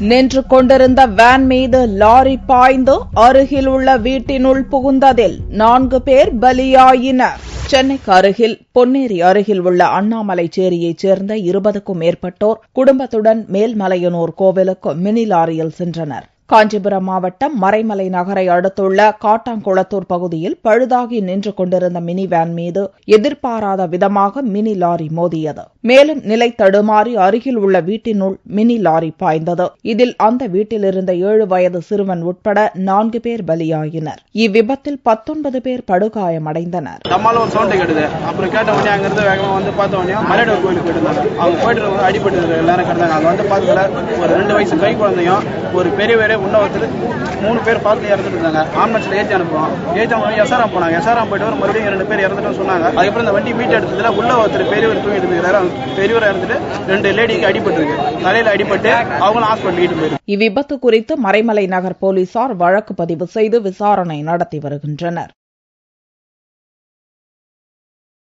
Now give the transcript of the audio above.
நின்று கொண்டிருந்த வேன் மீது லாரி பாய்ந்து அருகில் உள்ள வீட்டினுள் புகுந்ததில் 4 பேர் பலியாயினர். சென்னைக்கு அருகில் பொன்னேரி அருகில் உள்ள அண்ணாமலைச்சேரியைச் சேர்ந்த 20க்கும் மேற்பட்டோர் குடும்பத்துடன் மேல்மலையனூர் கோவிலுக்கு மினி லாரியில் சென்றனர். காஞ்சிபுரம் மாவட்டம் மறைமலை நகரை அடுத்துள்ள காட்டாங்குளத்தூர் பகுதியில் பழுதாகி நின்று கொண்டிருந்த மினி வேன் மீது எதிர்பாராத விதமாக மினி லாரி மோதியது. மேலும் நிலை தடுமாறி அருகில் உள்ள வீட்டினுள் மினி லாரி பாய்ந்தது. இதில் அந்த வீட்டிலிருந்த 7 வயது சிறுவன் உட்பட 4 பேர் பலியாயினர். இவ்விபத்தில் 19 பேர் படுகாயமடைந்தனர். ஒரு பெரியவரே உண்ணவத்தில் 3 பேர் பார்த்து இறந்துட்டு இருந்தாங்க. ஆம்புலன்ஸ்ல ஏற்றி அனுப்புவோம். எஸ்ஆர்எம் போனாங்க. எஸ்ஆர்எம் போயிட்டு மறுபடியும் 2 பேர் இறந்துட்டு சொன்னாங்க. அதுக்கப்புறம் இந்த வண்டி மீட் எடுத்ததுல உள்ள ஒருத்தர் பெரியவர் தூங்கிட்டு இருக்காரு. பெரியவர் இறந்துட்டு 2 லேடிக்கு அடிபட்டு இருக்கு. தலையில அடிபட்டு அவங்களும் ஹாஸ்பிட்டல் ஈட்டு போயிருக்கு. இவ்விபத்து குறித்து மறைமலை நகர் போலீசார் வழக்கு பதிவு செய்து விசாரணை நடத்தி வருகின்றனர்.